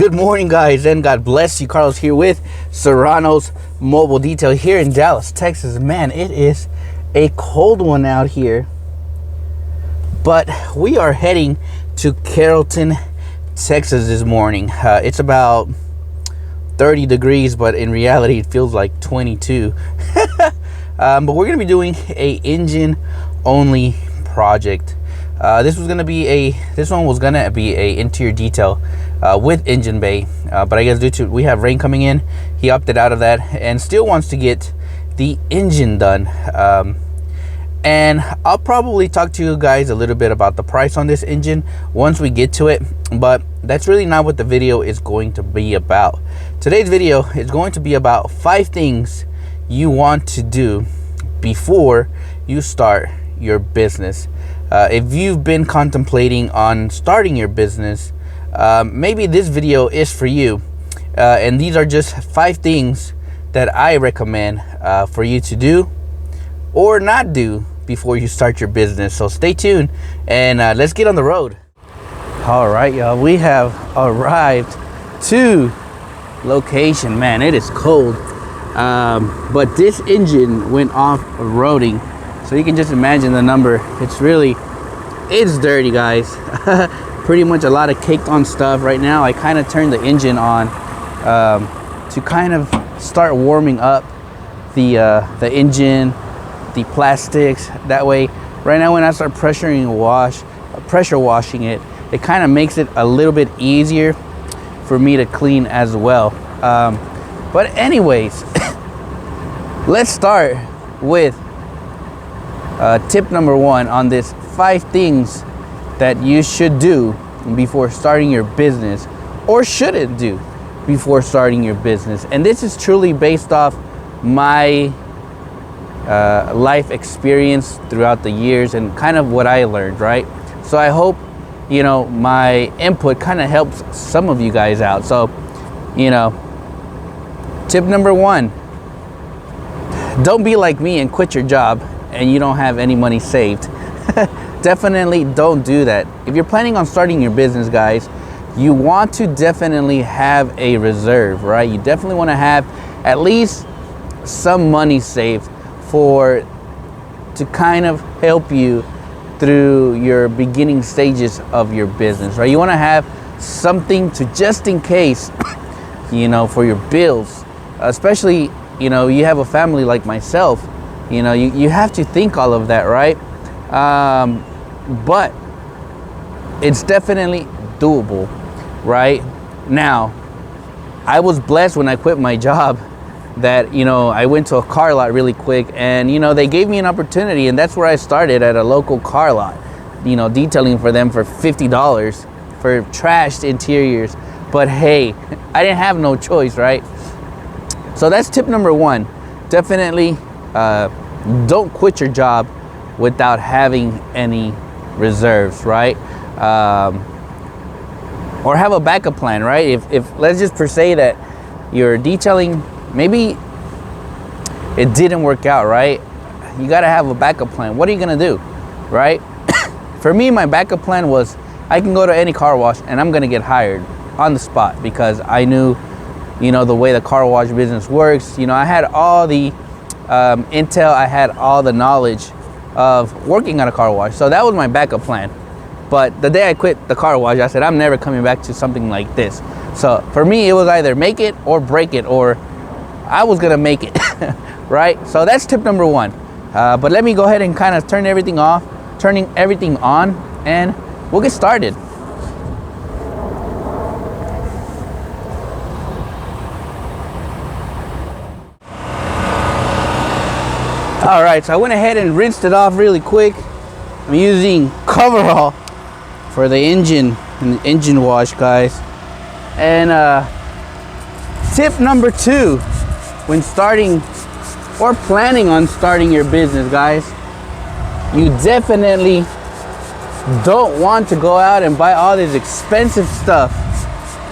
Good morning, guys, and God bless you. Carlos here with Serranos Mobile Detail here in Dallas, Texas. Man, it is a cold one out here, but we are heading to Carrollton, Texas this morning. It's about 30 degrees, but in reality it feels like 22. But we're gonna be doing a engine only project. This one was gonna be a interior detail with engine bay, but I guess due to we have rain coming in, he opted out of that and still wants to get the engine done. And I'll probably talk to you guys a little bit about the price on this engine once we get to it, but that's really not what the video is going to be about. Today's video is going to be about 5 things you want to do before you start your business. If you've been contemplating on starting your business, maybe this video is for you. And these are just 5 things that I recommend for you to do or not do before you start your business. So stay tuned and let's get on the road. All right, y'all, we have arrived to location. Man, it is cold, but this engine went off-roading, so you can just imagine the number. It's dirty, guys. Pretty much a lot of caked on stuff right now. I kind of turned the engine on to kind of start warming up the engine, the plastics. That way, right now when I start pressure washing it, it kind of makes it a little bit easier for me to clean as well. But anyways, let's start with tip number 1 on this 5 things that you should do before starting your business or shouldn't do before starting your business. And this is truly based off my life experience throughout the years and kind of what I learned, right? So I hope, my input kind of helps some of you guys out. So, tip number 1, don't be like me and quit your job and you don't have any money saved. Definitely don't do that. If you're planning on starting your business, guys, you want to definitely have a reserve, right? You definitely want to have at least some money saved to kind of help you through your beginning stages of your business, right? You want to have something to just in case, for your bills, especially, you have a family like myself, you have to think all of that, right? But it's definitely doable, right? Now, I was blessed when I quit my job that, I went to a car lot really quick and, they gave me an opportunity, and that's where I started, at a local car lot, detailing for them for $50 for trashed interiors. But hey, I didn't have no choice, right? So that's tip number 1. Definitely don't quit your job without having any reserves, right? Or have a backup plan, right? If let's just per se that you're detailing, maybe it didn't work out, right? You got to have a backup plan. What are you gonna do, right? For me, my backup plan was I can go to any car wash and I'm gonna get hired on the spot, because I knew, the way the car wash business works. I had all the intel, I had all the knowledge of working at a car wash, so that was my backup plan. But the day I quit the car wash, I said I'm never coming back to something like this. So for me, it was either make it or break it, or I was gonna make it. Right? So that's tip number 1. But let me go ahead and kind of turning everything on, and we'll get started. All right, so I went ahead and rinsed it off really quick. I'm using coverall for the engine wash, guys. And tip number 2, when starting or planning on starting your business, guys, you definitely don't want to go out and buy all this expensive stuff.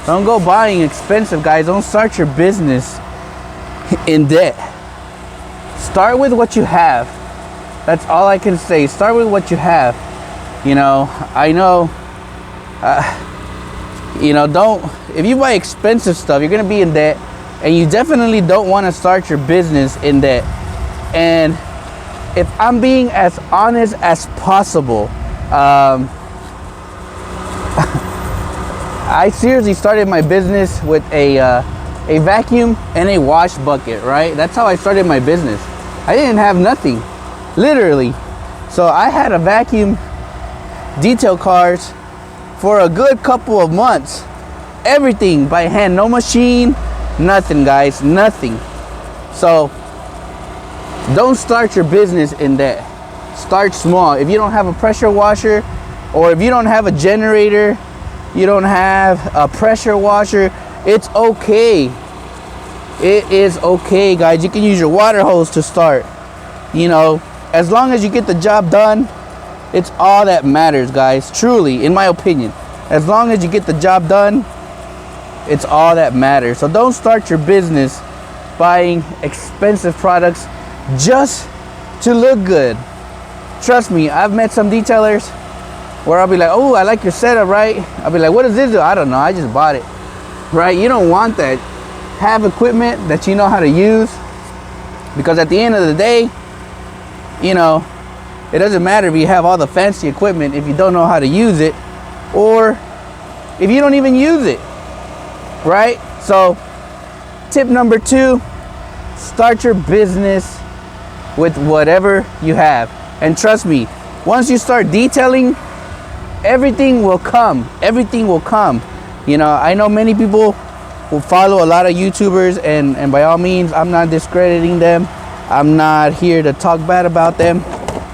Don't go buying expensive, guys. Don't start your business in debt. Start with what you have. That's all I can say. Start with what you have. I know You know, if you buy expensive stuff, you're gonna be in debt, and you definitely don't want to start your business in debt. And if I'm being as honest as possible, I seriously started my business with a vacuum and a wash bucket, right? That's how I started my business. I didn't have nothing, literally. So I had a vacuum, detail cars for a good couple of months. Everything by hand, no machine, nothing, guys, nothing. So don't start your business in debt. Start small. If you don't have a pressure washer, or if you don't have a generator, you don't have a pressure washer, it's okay. It is okay, guys. You can use your water hose to start. You know, as long as you get the job done, it's all that matters, guys. Truly, in my opinion, as long as you get the job done, it's all that matters. So don't start your business buying expensive products just to look good. Trust me, I've met some detailers where I'll be like, oh, I like your setup, right? I'll be like, what does this do? I don't know, I just bought it, right? You don't want that. Have equipment that you know how to use, because at the end of the day, you know, it doesn't matter if you have all the fancy equipment if you don't know how to use it, or if you don't even use it, right? So tip number 2, start your business with whatever you have. And trust me, once you start detailing, everything will come. Everything will come. You know, I know many people will follow a lot of YouTubers, and by all means, I'm not discrediting them. I'm not here to talk bad about them,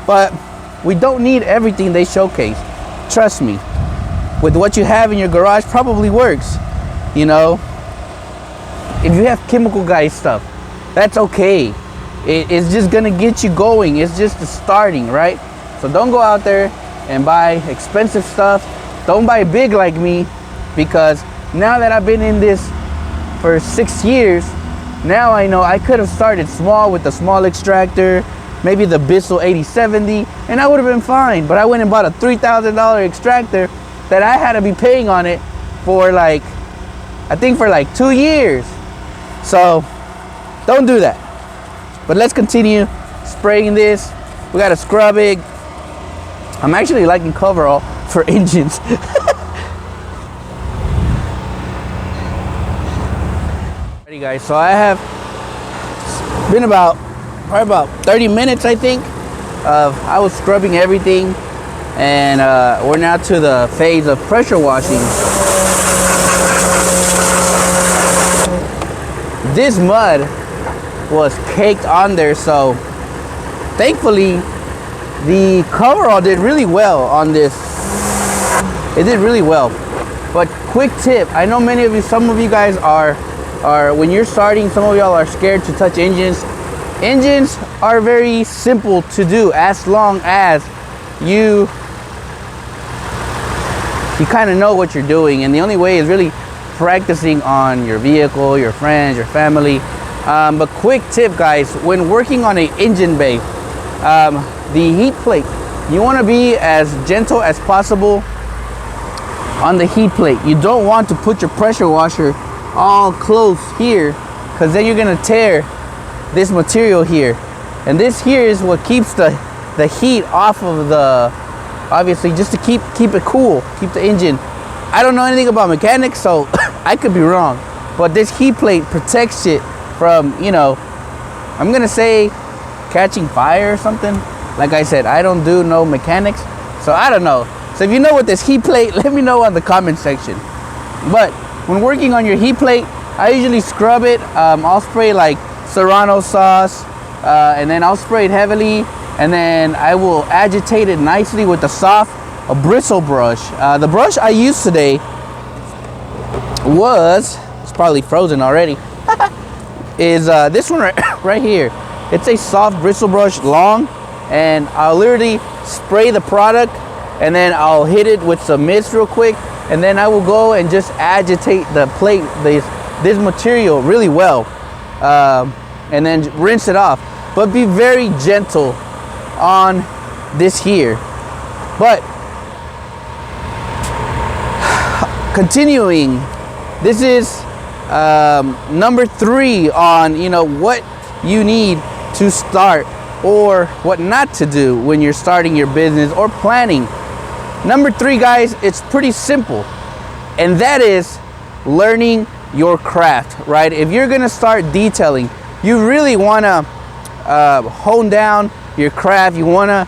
but we don't need everything they showcase. Trust me, with what you have in your garage probably works. You know, if you have chemical guy stuff, that's okay. It's just gonna get you going. It's just the starting, right? So don't go out there and buy expensive stuff. Don't buy big like me, because now that I've been in this for 6 years, now I know I could have started small with the small extractor, maybe the Bissell 8070, and I would have been fine. But I went and bought a $3,000 extractor that I had to be paying on it for like, I think for like 2 years. So don't do that. But let's continue spraying this. We gotta scrub it. I'm actually liking coverall for engines. Ready, guys, so I have been probably about 30 minutes, I think, of I was scrubbing everything, and we're now to the phase of pressure washing. This mud was caked on there, so thankfully the coverall did really well on this. It did really well. But quick tip, I know many of you, some of you guys are when you're starting, some of y'all are scared to touch engines. Engines are very simple to do, as long as you kind of know what you're doing, and the only way is really practicing on your vehicle, your friends, your family. But quick tip, guys, when working on an engine bay, the heat plate, you want to be as gentle as possible on the heat plate. You don't want to put your pressure washer all close here, because then you're going to tear this material here. And this here is what keeps the heat off of the, obviously, just to keep it cool, keep the engine. I don't know anything about mechanics, so I could be wrong, but this heat plate protects it from, you know, I'm gonna say catching fire or something. Like I said, I don't do no mechanics, so I don't know. So if you know what this heat plate, let me know on the comment section. But when working on your heat plate, I usually scrub it. I'll spray like serrano sauce, and then I'll spray it heavily, and then I will agitate it nicely with a bristle brush. The brush I used today it's probably frozen already, is this one right here. It's a soft bristle brush, long, and I'll literally spray the product, and then I'll hit it with some mist real quick, and then I will go and just agitate the plate, this material really well, and then rinse it off. But be very gentle on this here. But continuing, this is number 3 on, you know, what you need to start or what not to do when you're starting your business or planning. Number 3, guys, it's pretty simple, and that is learning your craft, right? If you're gonna start detailing, you really wanna hone down your craft. You wanna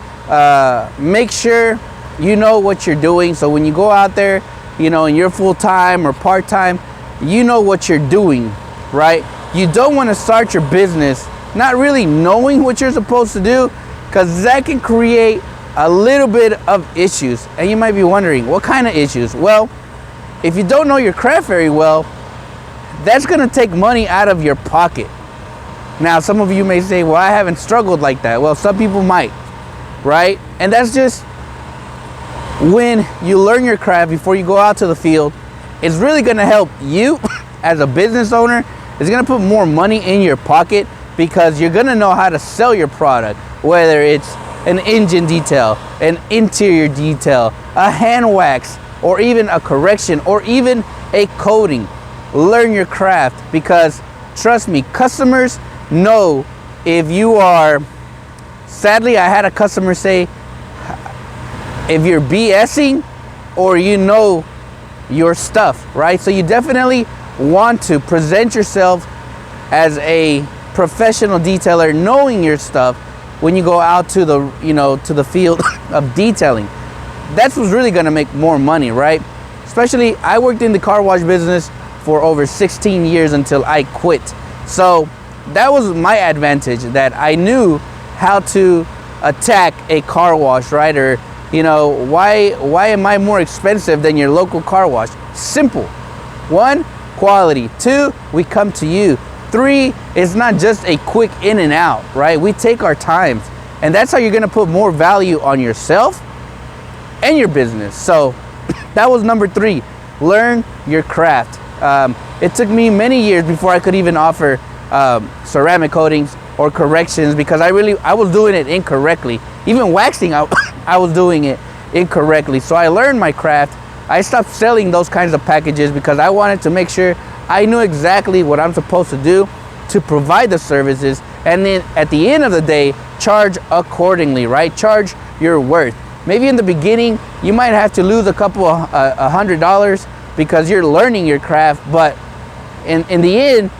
make sure you know what you're doing, so when you go out there, you know, and you're full-time or part-time, you know what you're doing, right? You don't want to start your business not really knowing what you're supposed to do, because that can create a little bit of issues. And you might be wondering, what kind of issues? Well, if you don't know your craft very well, that's going to take money out of your pocket. Now, some of you may say, well, I haven't struggled like that. Well, some people might, right? And that's just when you learn your craft before you go out to the field. It's really going to help you as a business owner. It's going to put more money in your pocket, because you're going to know how to sell your product, whether it's an engine detail, an interior detail, a hand wax, or even a correction, or even a coating. Learn your craft, because trust me, customers know if you are, sadly, I had a customer say, if you're BSing or you know your stuff, right? So you definitely want to present yourself as a professional detailer, knowing your stuff when you go out to the, you know, to the field of detailing. That's what's really going to make more money, right? Especially, I worked in the car wash business for over 16 years until I quit. So that was my advantage, that I knew how to attack a car wash, right? Or, you know, why am I more expensive than your local car wash? Simple. 1, quality. 2, we come to you. 3, it's not just a quick in and out, right? We take our times, and that's how you're gonna put more value on yourself and your business. So that was number 3, learn your craft. It took me many years before I could even offer ceramic coatings or corrections, because I was doing it incorrectly. Even waxing, I was doing it incorrectly. So I learned my craft. I stopped selling those kinds of packages because I wanted to make sure I knew exactly what I'm supposed to do to provide the services, and then at the end of the day, charge accordingly, right? Charge your worth. Maybe in the beginning, you might have to lose a couple of $100 because you're learning your craft, but in the end,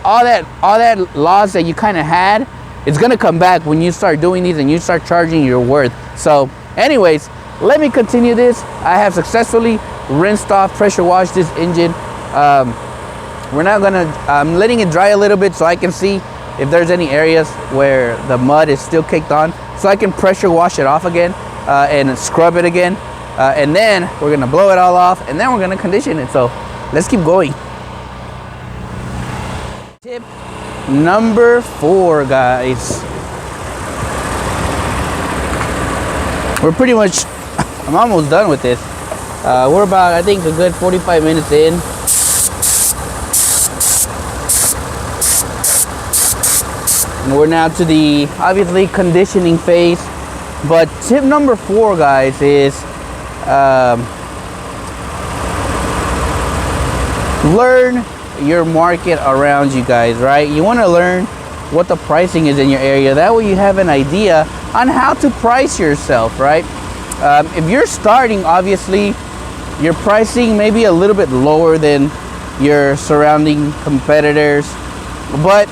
all that loss that you kind of had, it's gonna come back when you start doing these and you start charging your worth. So anyways, let me continue this. I have successfully rinsed off, pressure washed this engine. I'm letting it dry a little bit so I can see if there's any areas where the mud is still caked on, so I can pressure wash it off again and scrub it again. And then we're gonna blow it all off, and then we're gonna condition it. So let's keep going. Tip number 4, guys. We're pretty much, I'm almost done with this. We're about, I think, a good 45 minutes in. And we're now to the, obviously, conditioning phase. But tip number 4, guys, is learn your market around you, guys, right? You want to learn what the pricing is in your area. That way you have an idea on how to price yourself, right? If you're starting, obviously, your pricing may be a little bit lower than your surrounding competitors, but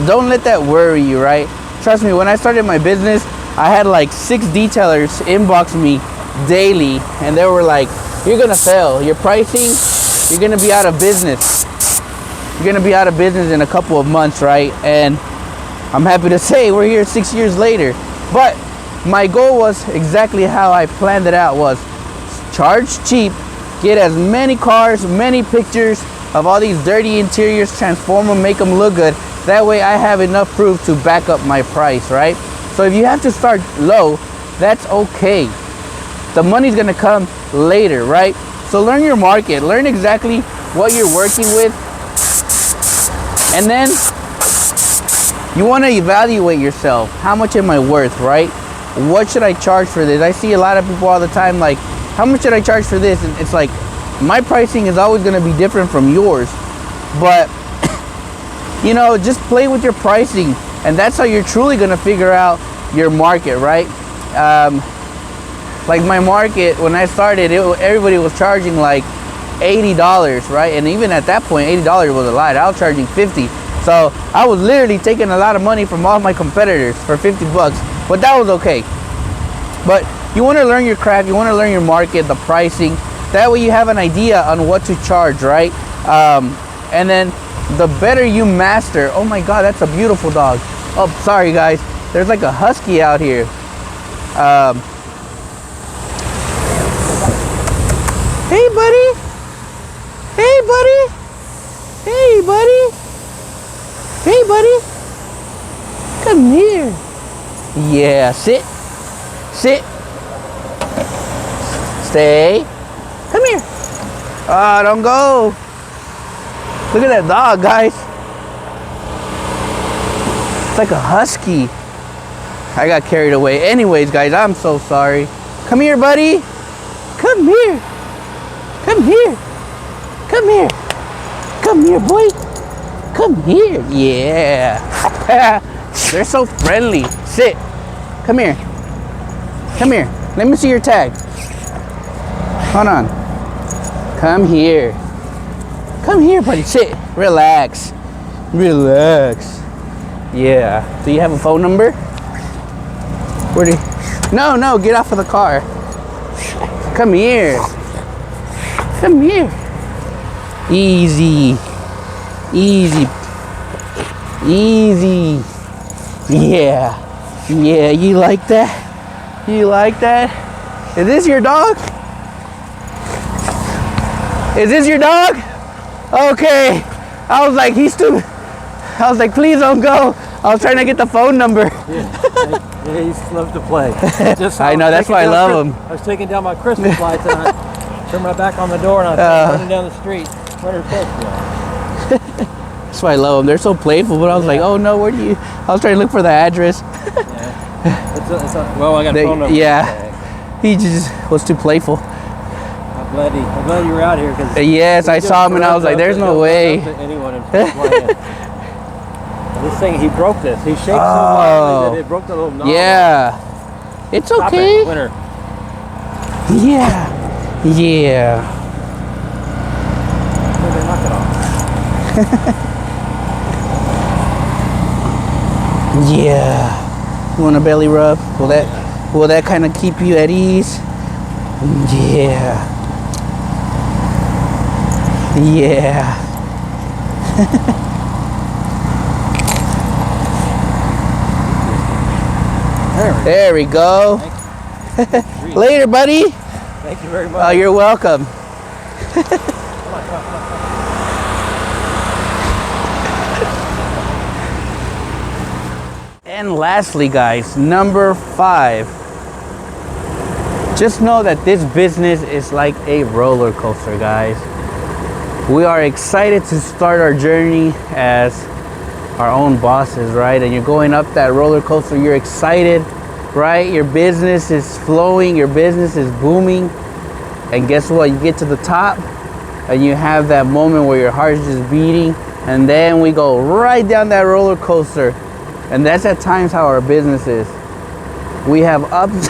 don't let that worry you, right? Trust me, when I started my business, I had like 6 detailers inbox me daily, and they were like, you're gonna fail. Your pricing, you're gonna be out of business. You're gonna be out of business in a couple of months, right? And I'm happy to say we're here 6 years later. But my goal was exactly how I planned it out, was charge cheap, get as many cars, many pictures of all these dirty interiors, transform them, make them look good. That way I have enough proof to back up my price, right? So if you have to start low, that's okay. The money's gonna come later, right? So learn your market, learn exactly what you're working with, and then you wanna evaluate yourself. How much am I worth, right? What should I charge for this? I see a lot of people all the time like, how much should I charge for this? And it's like, my pricing is always going to be different from yours. But you know, just play with your pricing, and that's how you're truly going to figure out your market, right? Like my market, when I started, everybody was charging like $80, right? And even at that point, $80 was a lot. I was charging 50. So I was literally taking a lot of money from all my competitors for 50 bucks, but that was okay. But you want to learn your craft, you want to learn your market, the pricing. That way you have an idea on what to charge, right? And then the better you master. Oh my God, that's a beautiful dog. Oh, sorry guys. There's like a husky out here. Hey buddy. Hey buddy. Hey buddy. Hey buddy. Come here. Yeah, sit. Sit. Stay. Come here. Ah, don't go. Look at that dog, guys. It's like a husky. I got carried away. Anyways, guys, I'm so sorry. Come here, buddy. Come here. Come here. Come here. Come here, boy. Come here. Yeah. They're so friendly. Sit. Come here. Come here. Let me see your tag. Hold on. Come here. Come here, buddy. Sit. Relax. Relax. Yeah. Do you have a phone number? Where do you... No, get off of the car. Come here. Come here. Easy. Easy. Easy. Yeah. Yeah, you like that? You like that? Is this your dog? Is this your dog? Okay. I was like, he's too... I was like, please don't go. I was trying to get the phone number. Yeah, he loves to play. I know, that's why I love him. I was taking down my Christmas lights and I turned my back on the door and I was running down the street. What are That's why I love them. They're so playful, but I was like, oh no, where do you... I was trying to look for the address. Well, I got a phone number. Yeah. He just was too playful. I'm glad you were out here. Cause yes, I saw him and I was like, there's no way. This thing, he broke this. He shakes so violently that it broke the little knob. Yeah. It's Stop okay. it, winner. Yeah. Yeah. Knock it off. Yeah. You want a belly rub? Will that kind of keep you at ease? Yeah. Yeah. There we go. Later, buddy. Thank you very much. Oh, you're welcome. And lastly, guys, number 5. Just know that this business is like a roller coaster, guys. We are excited to start our journey as our own bosses, right? And you're going up that roller coaster, you're excited, right? Your business is flowing, your business is booming. And guess what? You get to the top and you have that moment where your heart is just beating, and then we go right down that roller coaster. And that's at times how our business is. We have ups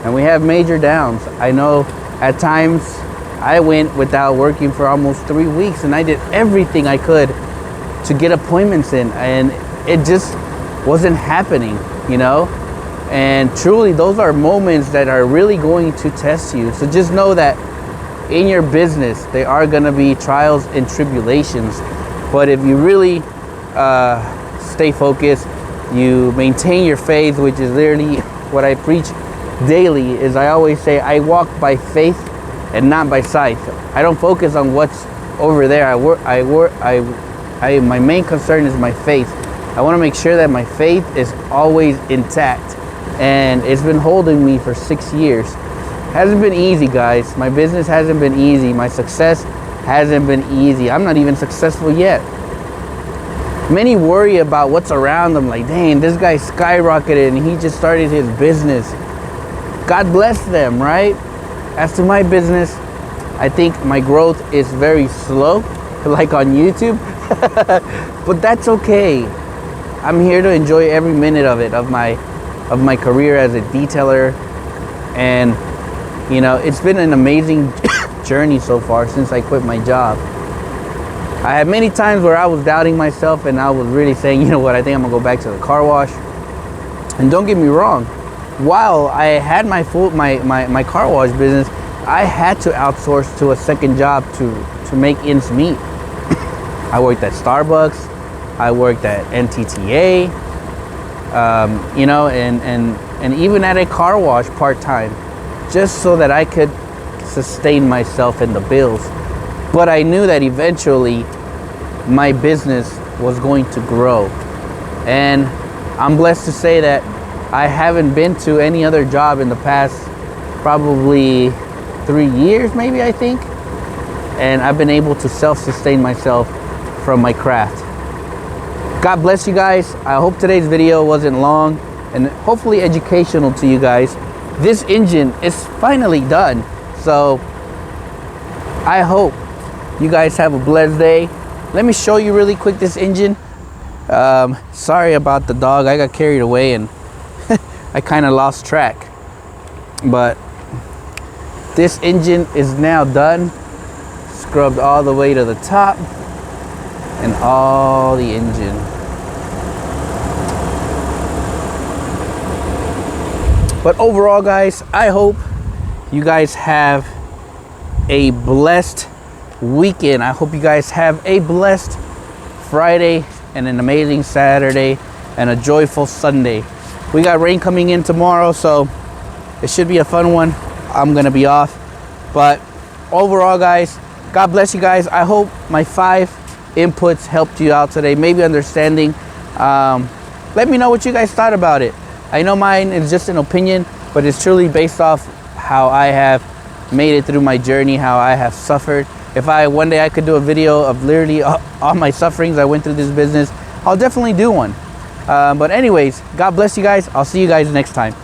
and we have major downs. I know at times I went without working for almost 3 weeks, and I did everything I could to get appointments in, and it just wasn't happening, you know? And truly, those are moments that are really going to test you. So just know that in your business, there are gonna be trials and tribulations. But if you really stay focused, you maintain your faith, which is literally what I preach daily, is I always say, I walk by faith and not by sight. I don't focus on what's over there. My main concern is my faith. I want to make sure that my faith is always intact, and it's been holding me for 6 years. Hasn't been easy, guys. My business hasn't been easy. My success hasn't been easy. I'm not even successful yet. Many worry about what's around them, like, dang, this guy skyrocketed and he just started his business. God bless them, right? As to my business, I think my growth is very slow, like on YouTube. But that's okay. I'm here to enjoy every minute of it, of my career as a detailer. And you know, it's been an amazing journey so far since I quit my job. I had many times where I was doubting myself, and I was really saying, you know what, I think I'm gonna go back to the car wash. And don't get me wrong, while I had my car wash business, I had to outsource to a second job to make ends meet. I worked at Starbucks, I worked at NTTA, you know, and even at a car wash part-time, just so that I could sustain myself and the bills. But I knew that eventually my business was going to grow. And I'm blessed to say that I haven't been to any other job in the past probably 3 years, maybe, I think. And I've been able to self-sustain myself from my craft. God bless you guys. I hope today's video wasn't long and hopefully educational to you guys. This engine is finally done. So I hope you guys have a blessed day. Let me show you really quick this engine. Sorry about the dog. I got carried away and I kind of lost track. But this engine is now done. Scrubbed all the way to the top and all the engine. But overall, guys, I hope you guys have a blessed weekend. I hope you guys have a blessed Friday and an amazing Saturday and a joyful Sunday. We got rain coming in tomorrow, so it should be a fun one. I'm gonna be off. But overall, guys, God bless you guys. I hope my 5 inputs helped you out today, maybe understanding. Let me know what you guys thought about it. I know mine is just an opinion, but it's truly based off how I have made it through my journey, how I have suffered. If one day I could do a video of literally all my sufferings I went through this business, I'll definitely do one. But anyways, God bless you guys. I'll see you guys next time.